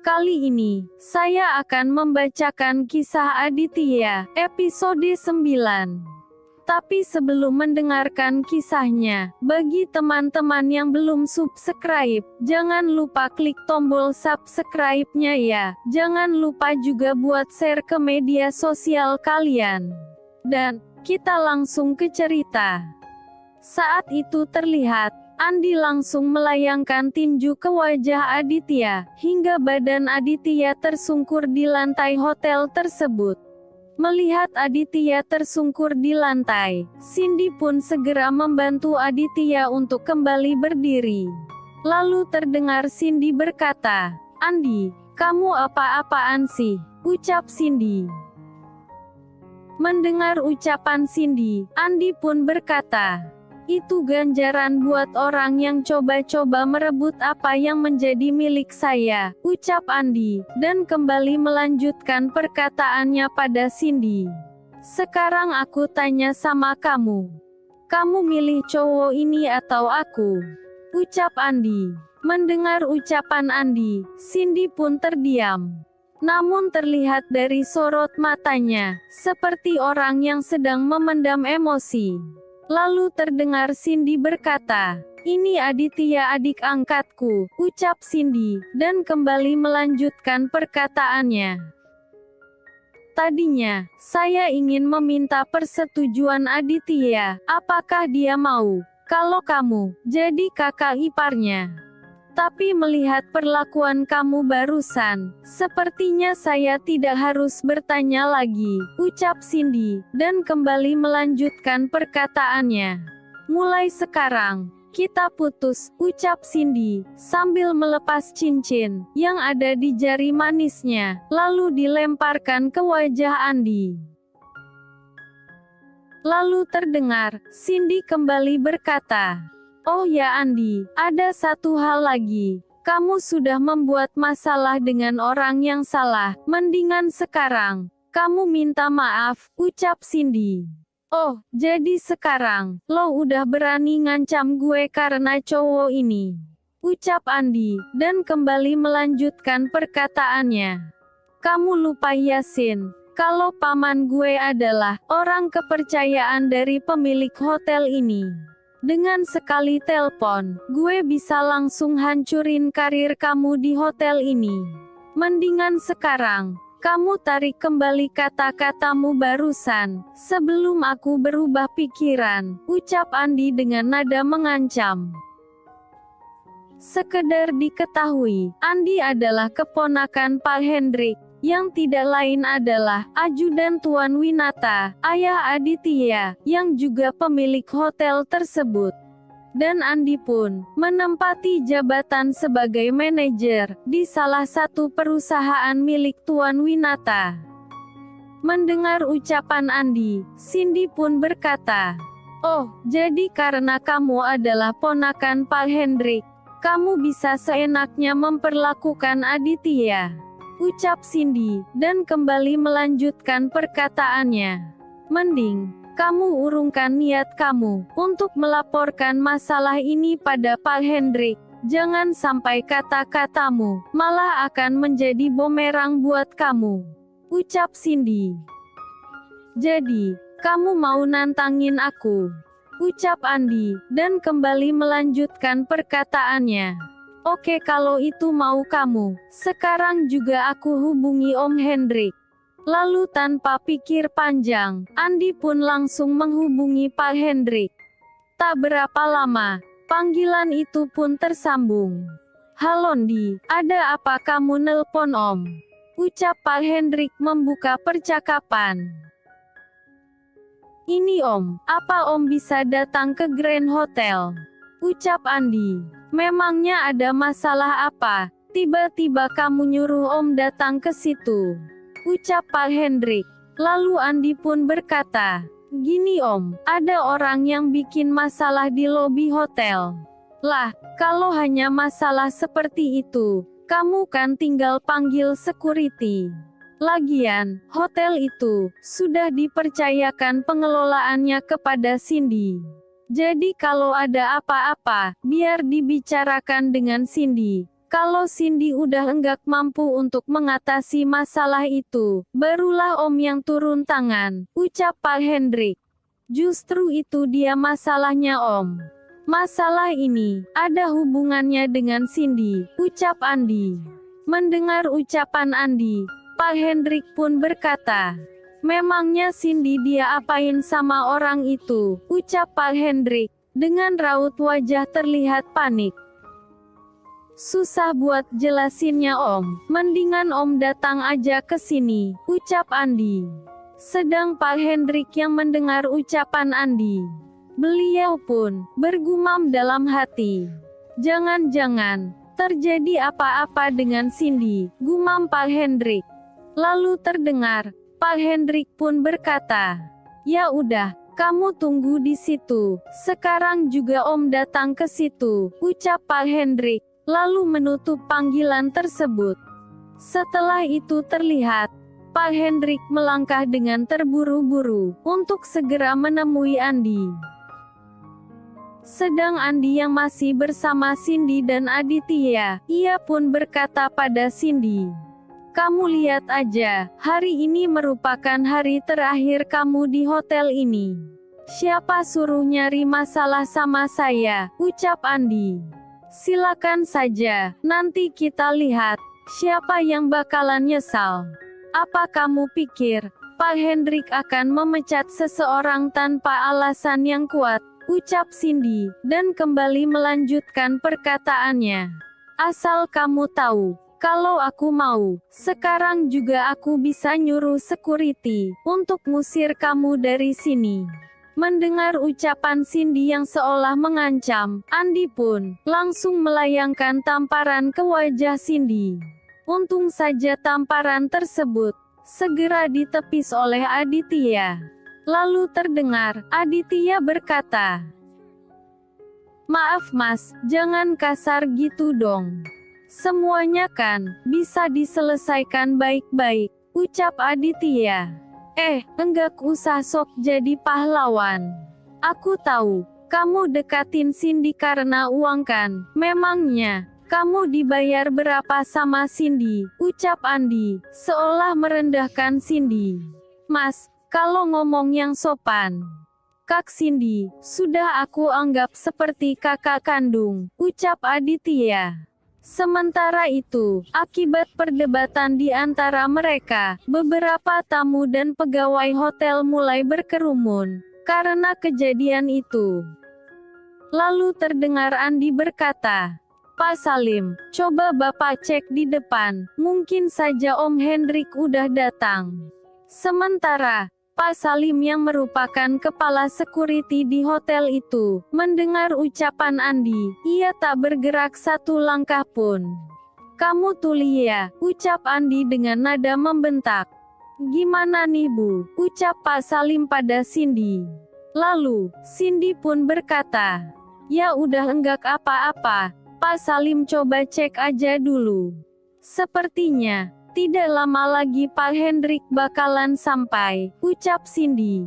Kali ini, saya akan membacakan kisah Aditya, episode 9. Tapi sebelum mendengarkan kisahnya, bagi teman-teman yang belum subscribe, jangan lupa klik tombol subscribe-nya ya. Jangan lupa juga buat share ke media sosial kalian. Dan, kita langsung ke cerita. Saat itu terlihat, Andi langsung melayangkan tinju ke wajah Aditya, hingga badan Aditya tersungkur di lantai hotel tersebut. Melihat Aditya tersungkur di lantai, Cindy pun segera membantu Aditya untuk kembali berdiri. Lalu terdengar Cindy berkata, "Andi, kamu apa-apaan sih?" ucap Cindy. Mendengar ucapan Cindy, Andi pun berkata, "Itu ganjaran buat orang yang coba-coba merebut apa yang menjadi milik saya," ucap Andi, dan kembali melanjutkan perkataannya pada Cindy. "Sekarang aku tanya sama kamu. Kamu milih cowok ini atau aku?" ucap Andi. Mendengar ucapan Andi, Cindy pun terdiam. Namun terlihat dari sorot matanya, seperti orang yang sedang memendam emosi. Lalu terdengar Cindy berkata, "Ini Aditya adik angkatku," ucap Cindy, dan kembali melanjutkan perkataannya. "Tadinya, saya ingin meminta persetujuan Aditya, apakah dia mau, kalau kamu jadi kakak iparnya. Tapi melihat perlakuan kamu barusan, sepertinya saya tidak harus bertanya lagi," ucap Cindy, dan kembali melanjutkan perkataannya. "Mulai sekarang, kita putus," ucap Cindy, sambil melepas cincin yang ada di jari manisnya, lalu dilemparkan ke wajah Andi. Lalu terdengar, Cindy kembali berkata, "Oh ya Andi, ada satu hal lagi. Kamu sudah membuat masalah dengan orang yang salah, mendingan sekarang kamu minta maaf," ucap Cindy. "Oh, jadi sekarang lo udah berani ngancam gue karena cowok ini," ucap Andi, dan kembali melanjutkan perkataannya. "Kamu lupa Yasin, kalau paman gue adalah orang kepercayaan dari pemilik hotel ini. Dengan sekali telepon, gue bisa langsung hancurin karir kamu di hotel ini. Mendingan sekarang, kamu tarik kembali kata-katamu barusan, sebelum aku berubah pikiran," ucap Andi dengan nada mengancam. Sekedar diketahui, Andi adalah keponakan Pak Hendrik, yang tidak lain adalah ajudan Tuan Winata, ayah Aditya, yang juga pemilik hotel tersebut. Dan Andi pun menempati jabatan sebagai manajer di salah satu perusahaan milik Tuan Winata. Mendengar ucapan Andi, Cindy pun berkata, "Oh, jadi karena kamu adalah ponakan Pak Hendrik, kamu bisa seenaknya memperlakukan Aditya," ucap Cindy, dan kembali melanjutkan perkataannya. "Mending kamu urungkan niat kamu untuk melaporkan masalah ini pada Pak Hendrik. Jangan sampai kata-katamu malah akan menjadi bumerang buat kamu," ucap Cindy. "Jadi, kamu mau nantangin aku?" ucap Andi, dan kembali melanjutkan perkataannya. "Oke, kalau itu mau kamu, sekarang juga aku hubungi Om Hendrik." Lalu tanpa pikir panjang, Andi pun langsung menghubungi Pak Hendrik. Tak berapa lama, panggilan itu pun tersambung. "Halo Andi, ada apa kamu nelpon Om?" ucap Pak Hendrik membuka percakapan. "Ini Om, apa Om bisa datang ke Grand Hotel?" ucap Andi. "Memangnya ada masalah apa? Tiba-tiba kamu nyuruh Om datang ke situ," ucap Pak Hendrik. Lalu Andi pun berkata, "Gini Om, ada orang yang bikin masalah di lobi hotel." "Lah, kalau hanya masalah seperti itu, kamu kan tinggal panggil security. Lagian, hotel itu sudah dipercayakan pengelolaannya kepada Cindy. Jadi kalau ada apa-apa, biar dibicarakan dengan Cindy. Kalau Cindy udah enggak mampu untuk mengatasi masalah itu, barulah Om yang turun tangan, ucap Pak Hendrik. Justru itu dia masalahnya Om. Masalah ini ada hubungannya dengan Cindy, ucap Andi. Mendengar ucapan Andi, Pak Hendrik pun berkata, memangnya Cindy dia apain sama orang itu, ucap Pak Hendrik, dengan raut wajah terlihat panik. Susah buat jelasinnya Om, mendingan Om datang aja ke sini, ucap Andi. Sedang Pak Hendrik yang mendengar ucapan Andi. Beliau pun bergumam dalam hati. Jangan-jangan terjadi apa-apa dengan Cindy, gumam Pak Hendrik. Lalu terdengar, Pak Hendrik pun berkata, ya udah, kamu tunggu di situ, sekarang juga Om datang ke situ, ucap Pak Hendrik. Lalu menutup panggilan tersebut. Setelah itu terlihat, Pak Hendrik melangkah dengan terburu-buru, untuk segera menemui Andi. Sedang Andi yang masih bersama Cindy dan Aditya, ia pun berkata pada Cindy, kamu lihat aja, hari ini merupakan hari terakhir kamu di hotel ini. Siapa suruh nyari masalah sama saya, ucap Andi. Silakan saja, nanti kita lihat, siapa yang bakalan nyesal. Apa kamu pikir, Pak Hendrik akan memecat seseorang tanpa alasan yang kuat, ucap Cindy, dan kembali melanjutkan perkataannya. Asal kamu tahu, kalau aku mau, sekarang juga aku bisa nyuruh security, untuk ngusir kamu dari sini. Mendengar ucapan Cindy yang seolah mengancam, Andi pun langsung melayangkan tamparan ke wajah Cindy. Untung saja tamparan tersebut segera ditepis oleh Aditya. Lalu terdengar Aditya berkata, maaf Mas, jangan kasar gitu dong. Semuanya kan bisa diselesaikan baik-baik, ucap Aditya. Enggak usah sok jadi pahlawan. Aku tahu, kamu dekatin Cindy karena uang kan, memangnya, kamu dibayar berapa sama Cindy, ucap Andi, seolah merendahkan Cindy. Mas, kalau ngomong yang sopan. Kak Cindy, sudah aku anggap seperti kakak kandung, ucap Aditya. Sementara itu, akibat perdebatan di antara mereka, beberapa tamu dan pegawai hotel mulai berkerumun karena kejadian itu. Lalu terdengar Andi berkata, Pak Salim, coba Bapak cek di depan, mungkin saja Om Hendrik udah datang. Sementara Pak Salim yang merupakan kepala security di hotel itu, mendengar ucapan Andi, ia tak bergerak satu langkah pun. Kamu tuli ya, ucap Andi dengan nada membentak. Gimana nih Bu, ucap Pak Salim pada Cindy. Lalu, Cindy pun berkata, ya udah enggak apa-apa, Pak Salim coba cek aja dulu. Sepertinya tidak lama lagi Pak Hendrik bakalan sampai, ucap Cindy.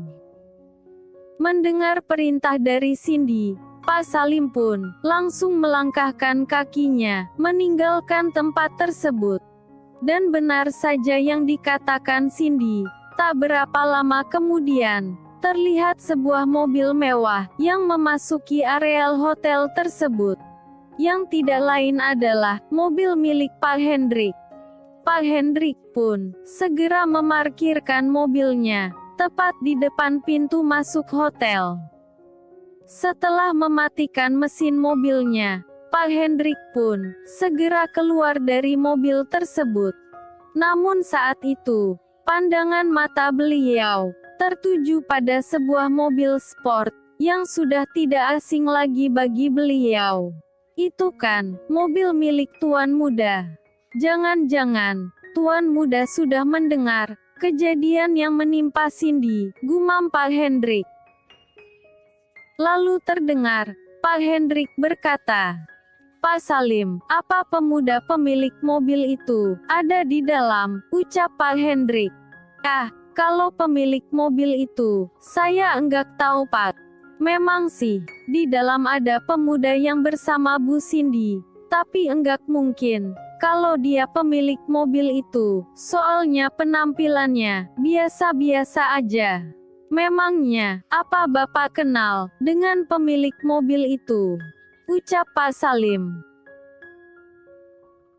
Mendengar perintah dari Cindy, Pak Salim pun langsung melangkahkan kakinya, meninggalkan tempat tersebut. Dan benar saja yang dikatakan Cindy, tak berapa lama kemudian, terlihat sebuah mobil mewah yang memasuki areal hotel tersebut. Yang tidak lain adalah mobil milik Pak Hendrik. Pak Hendrik pun segera memarkirkan mobilnya tepat di depan pintu masuk hotel. Setelah mematikan mesin mobilnya, Pak Hendrik pun segera keluar dari mobil tersebut. Namun saat itu, pandangan mata beliau tertuju pada sebuah mobil sport yang sudah tidak asing lagi bagi beliau. Itu kan mobil milik Tuan Muda. Jangan-jangan, Tuan Muda sudah mendengar kejadian yang menimpa Cindy, gumam Pak Hendrik. Lalu terdengar, Pak Hendrik berkata, Pak Salim, apa pemuda pemilik mobil itu ada di dalam, ucap Pak Hendrik. Kalau pemilik mobil itu, saya enggak tahu Pak. Memang sih, di dalam ada pemuda yang bersama Bu Cindy, Tapi enggak mungkin kalau dia pemilik mobil itu, soalnya penampilannya biasa-biasa aja. Memangnya, apa Bapak kenal dengan pemilik mobil itu? Ucap Pak Salim.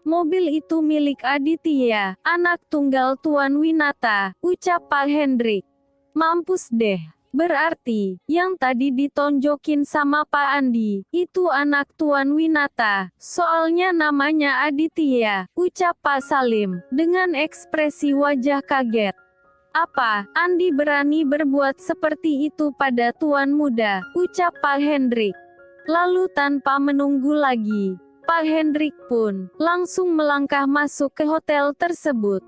Mobil itu milik Aditya, anak tunggal Tuan Winata, ucap Pak Hendrik. Mampus deh. Berarti, yang tadi ditonjokin sama Pak Andi, itu anak Tuan Winata, soalnya namanya Aditya, ucap Pak Salim, dengan ekspresi wajah kaget. Apa, Andi berani berbuat seperti itu pada Tuan Muda, ucap Pak Hendrik. Lalu tanpa menunggu lagi, Pak Hendrik pun langsung melangkah masuk ke hotel tersebut.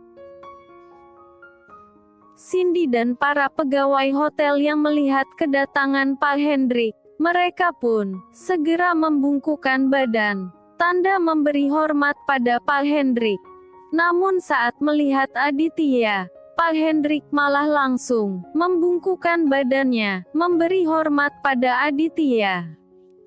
Cindy dan para pegawai hotel yang melihat kedatangan Pak Hendrik, mereka pun segera membungkukkan badan, tanda memberi hormat pada Pak Hendrik. Namun saat melihat Aditya, Pak Hendrik malah langsung membungkukkan badannya, memberi hormat pada Aditya.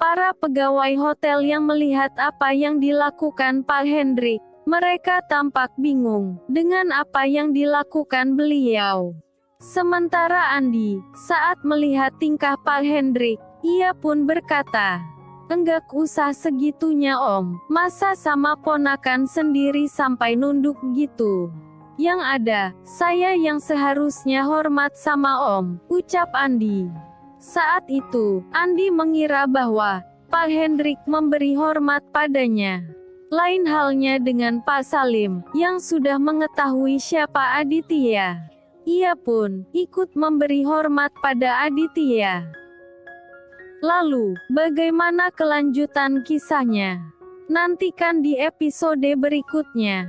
Para pegawai hotel yang melihat apa yang dilakukan Pak Hendrik, mereka tampak bingung dengan apa yang dilakukan beliau. Sementara Andi, saat melihat tingkah Pak Hendrik, ia pun berkata, "Enggak usah segitunya Om, masa sama ponakan sendiri sampai nunduk gitu. Yang ada, saya yang seharusnya hormat sama Om," ucap Andi. Saat itu, Andi mengira bahwa Pak Hendrik memberi hormat padanya. Lain halnya dengan Pak Salim, yang sudah mengetahui siapa Aditya. Ia pun ikut memberi hormat pada Aditya. Lalu, bagaimana kelanjutan kisahnya? Nantikan di episode berikutnya.